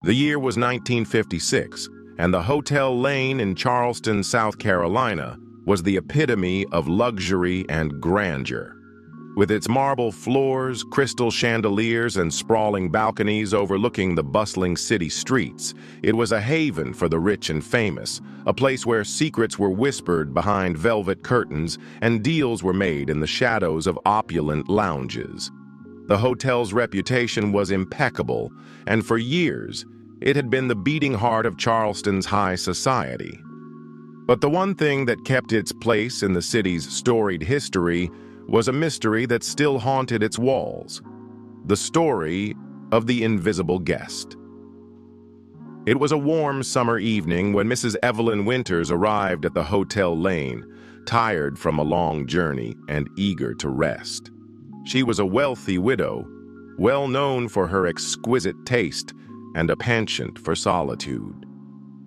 The year was 1956, and the Hotel Lane in Charleston, South Carolina, was the epitome of luxury and grandeur. With its marble floors, crystal chandeliers, and sprawling balconies overlooking the bustling city streets, it was a haven for the rich and famous, a place where secrets were whispered behind velvet curtains and deals were made in the shadows of opulent lounges. The hotel's reputation was impeccable, and for years, it had been the beating heart of Charleston's high society. But the one thing that kept its place in the city's storied history was a mystery that still haunted its walls: the story of the invisible guest. It was a warm summer evening when Mrs. Evelyn Winters arrived at the Hotel Lane, tired from a long journey and eager to rest. She was a wealthy widow, well known for her exquisite taste and a penchant for solitude.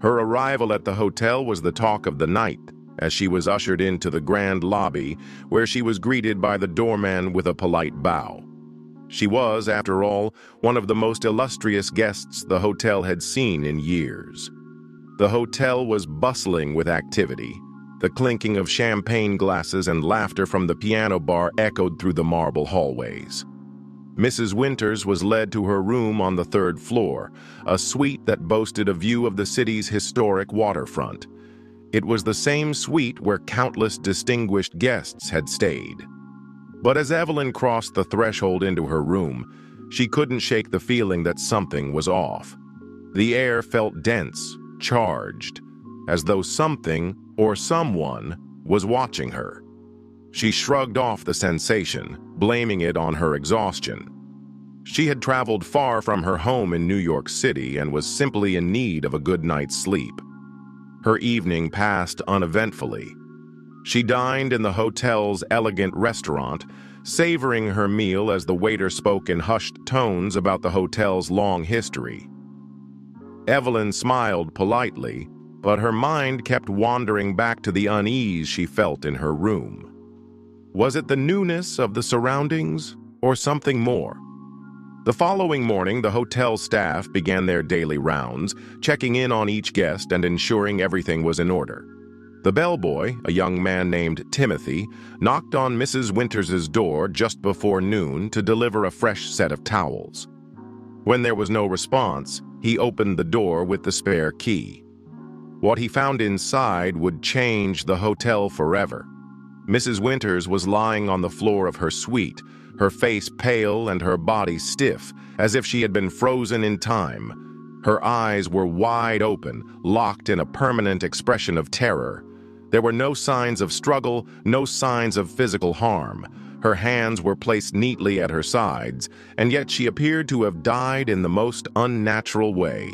Her arrival at the hotel was the talk of the night, as she was ushered into the grand lobby, where she was greeted by the doorman with a polite bow. She was, after all, one of the most illustrious guests the hotel had seen in years. The hotel was bustling with activity. The clinking of champagne glasses and laughter from the piano bar echoed through the marble hallways. Mrs. Winters was led to her room on the third floor, a suite that boasted a view of the city's historic waterfront. It was the same suite where countless distinguished guests had stayed. But as Evelyn crossed the threshold into her room, she couldn't shake the feeling that something was off. The air felt dense, charged, as though something or someone was watching her. She shrugged off the sensation, blaming it on her exhaustion. She had traveled far from her home in New York City and was simply in need of a good night's sleep. Her evening passed uneventfully. She dined in the hotel's elegant restaurant, savoring her meal as the waiter spoke in hushed tones about the hotel's long history. Evelyn smiled politely, but her mind kept wandering back to the unease she felt in her room. Was it the newness of the surroundings, or something more? The following morning, the hotel staff began their daily rounds, checking in on each guest and ensuring everything was in order. The bellboy, a young man named Timothy, knocked on Mrs. Winters's door just before noon to deliver a fresh set of towels. When there was no response, he opened the door with the spare key. What he found inside would change the hotel forever. Mrs. Winters was lying on the floor of her suite, her face pale and her body stiff, as if she had been frozen in time. Her eyes were wide open, locked in a permanent expression of terror. There were no signs of struggle, no signs of physical harm. Her hands were placed neatly at her sides, and yet she appeared to have died in the most unnatural way.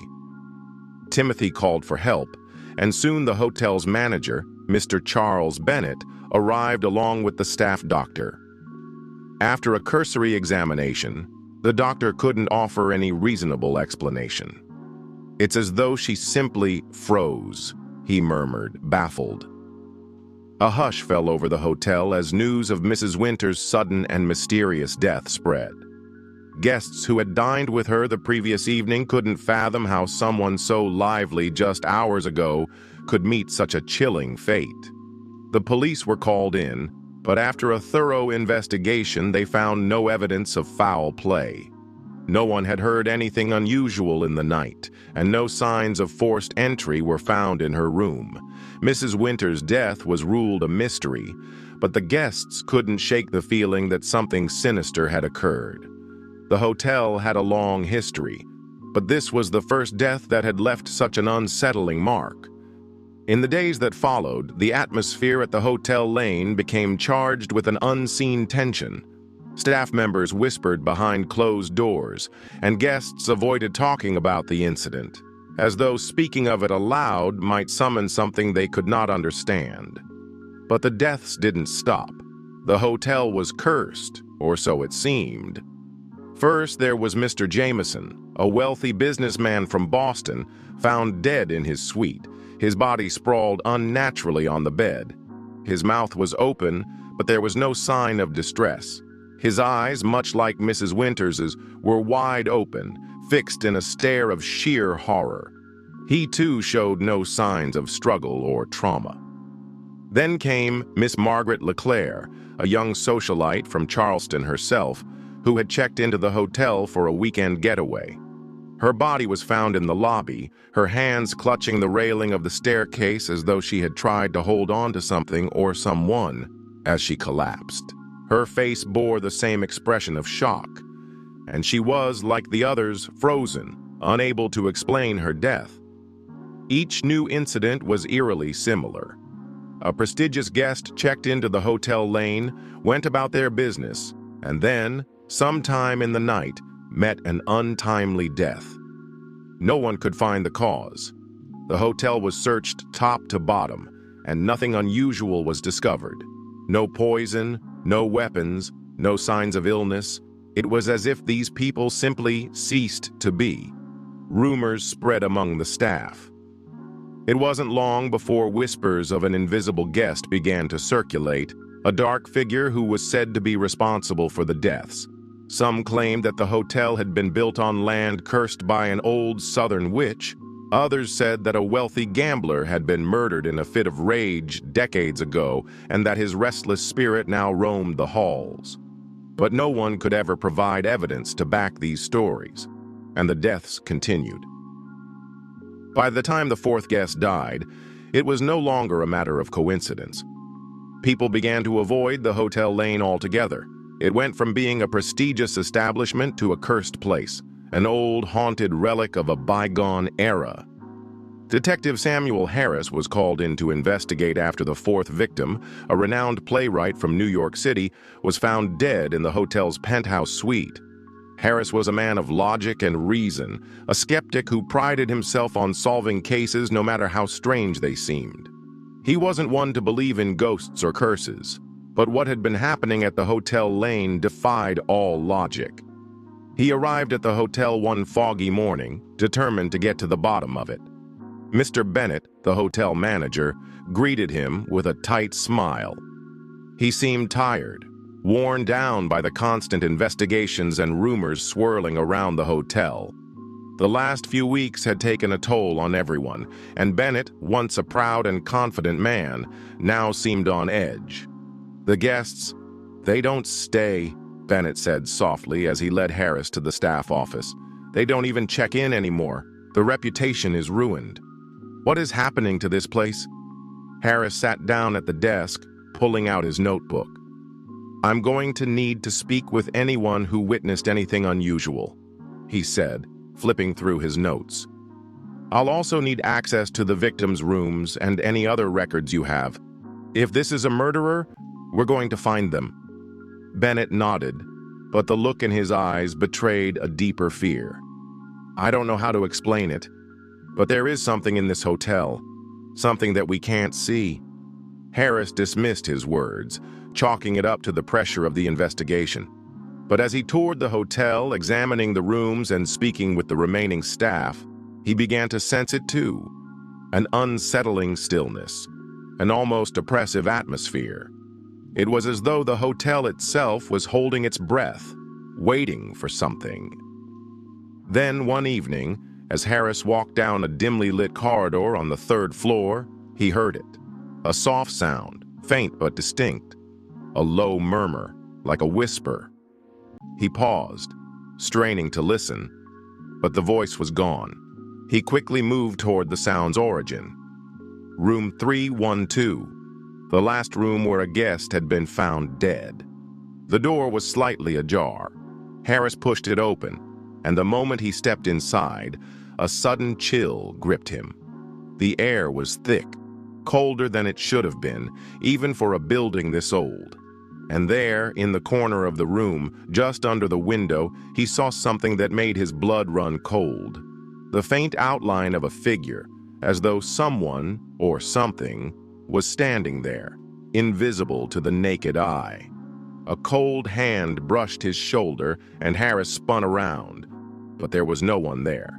Timothy called for help, and soon the hotel's manager, Mr. Charles Bennett, arrived along with the staff doctor. After a cursory examination, the doctor couldn't offer any reasonable explanation. "It's as though she simply froze," he murmured, baffled. A hush fell over the hotel as news of Mrs. Winters' sudden and mysterious death spread. Guests who had dined with her the previous evening couldn't fathom how someone so lively just hours ago could meet such a chilling fate. The police were called in, but after a thorough investigation, they found no evidence of foul play. No one had heard anything unusual in the night, and no signs of forced entry were found in her room. Mrs. Winters' death was ruled a mystery, but the guests couldn't shake the feeling that something sinister had occurred. The hotel had a long history, but this was the first death that had left such an unsettling mark. In the days that followed, the atmosphere at the Hotel Lane became charged with an unseen tension. Staff members whispered behind closed doors, and guests avoided talking about the incident, as though speaking of it aloud might summon something they could not understand. But the deaths didn't stop. The hotel was cursed, or so it seemed. First, there was Mr. Jameson, a wealthy businessman from Boston, found dead in his suite, his body sprawled unnaturally on the bed. His mouth was open, but there was no sign of distress. His eyes, much like Mrs. Winters's, were wide open, fixed in a stare of sheer horror. He too showed no signs of struggle or trauma. Then came Miss Margaret LeClaire, a young socialite from Charleston herself, who had checked into the hotel for a weekend getaway. Her body was found in the lobby, her hands clutching the railing of the staircase as though she had tried to hold on to something or someone as she collapsed. Her face bore the same expression of shock, and she was, like the others, frozen, unable to explain her death. Each new incident was eerily similar. A prestigious guest checked into the hotel lane, went about their business, and then, sometime in the night, met an untimely death. No one could find the cause. The hotel was searched top to bottom, and nothing unusual was discovered. No poison, no weapons, no signs of illness. It was as if these people simply ceased to be. Rumors spread among the staff. It wasn't long before whispers of an invisible guest began to circulate, a dark figure who was said to be responsible for the deaths. Some claimed that the hotel had been built on land cursed by an old southern witch. Others said that a wealthy gambler had been murdered in a fit of rage decades ago and that his restless spirit now roamed the halls. But no one could ever provide evidence to back these stories, and the deaths continued. By the time the fourth guest died, it was no longer a matter of coincidence. People began to avoid the hotel lane altogether. It went from being a prestigious establishment to a cursed place, an old haunted relic of a bygone era. Detective Samuel Harris was called in to investigate after the fourth victim, a renowned playwright from New York City, was found dead in the hotel's penthouse suite. Harris was a man of logic and reason, a skeptic who prided himself on solving cases no matter how strange they seemed. He wasn't one to believe in ghosts or curses, but what had been happening at the hotel lane defied all logic. He arrived at the hotel one foggy morning, determined to get to the bottom of it. Mr. Bennett, the hotel manager, greeted him with a tight smile. He seemed tired, worn down by the constant investigations and rumors swirling around the hotel. The last few weeks had taken a toll on everyone, and Bennett, once a proud and confident man, now seemed on edge. "The guests, they don't stay," Bennett said softly as he led Harris to the staff office. "They don't even check in anymore. The reputation is ruined." "What is happening to this place?" Harris sat down at the desk, pulling out his notebook. "I'm going to need to speak with anyone who witnessed anything unusual," he said, flipping through his notes. "I'll also need access to the victims' rooms and any other records you have. If this is a murderer, we're going to find them." Bennett nodded, but the look in his eyes betrayed a deeper fear. "I don't know how to explain it, but there is something in this hotel, something that we can't see." Harris dismissed his words, chalking it up to the pressure of the investigation. But as he toured the hotel, examining the rooms and speaking with the remaining staff, he began to sense it too. An unsettling stillness, an almost oppressive atmosphere. It was as though the hotel itself was holding its breath, waiting for something. Then one evening, as Harris walked down a dimly lit corridor on the third floor, he heard it. A soft sound, faint but distinct. A low murmur, like a whisper. He paused, straining to listen, but the voice was gone. He quickly moved toward the sound's origin. Room 312, the last room where a guest had been found dead. The door was slightly ajar. Harris pushed it open, and the moment he stepped inside, a sudden chill gripped him. The air was thick, colder than it should have been, even for a building this old. And there, in the corner of the room, just under the window, he saw something that made his blood run cold. The faint outline of a figure, as though someone, or something, was standing there, invisible to the naked eye. A cold hand brushed his shoulder, and Harris spun around, but there was no one there.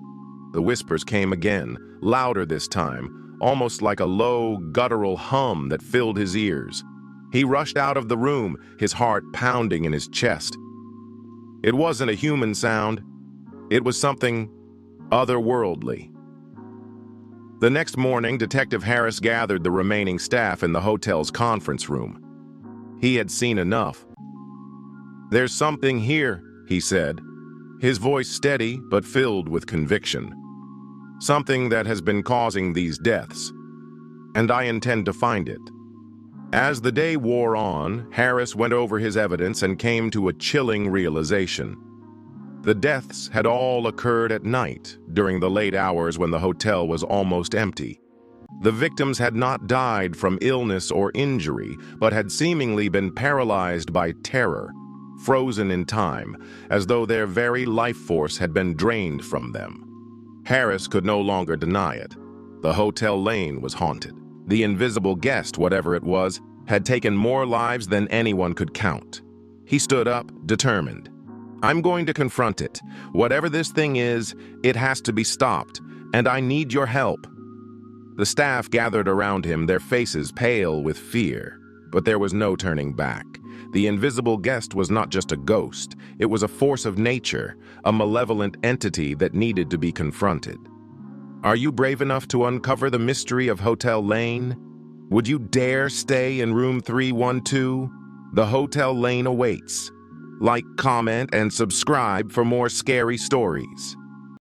The whispers came again, louder this time, almost like a low, guttural hum that filled his ears. He rushed out of the room, his heart pounding in his chest. It wasn't a human sound. It was something otherworldly. The next morning, Detective Harris gathered the remaining staff in the hotel's conference room. He had seen enough. "There's something here," he said, his voice steady but filled with conviction. "Something that has been causing these deaths, and I intend to find it." As the day wore on, Harris went over his evidence and came to a chilling realization. The deaths had all occurred at night, during the late hours when the hotel was almost empty. The victims had not died from illness or injury, but had seemingly been paralyzed by terror, frozen in time, as though their very life force had been drained from them. Harris could no longer deny it. The hotel lane was haunted. The invisible guest, whatever it was, had taken more lives than anyone could count. He stood up, determined. "I'm going to confront it. Whatever this thing is, it has to be stopped, and I need your help." The staff gathered around him, their faces pale with fear. But there was no turning back. The invisible guest was not just a ghost. It was a force of nature, a malevolent entity that needed to be confronted. Are you brave enough to uncover the mystery of Hotel Lane? Would you dare stay in room 312? The Hotel Lane awaits. Like, comment, and subscribe for more scary stories.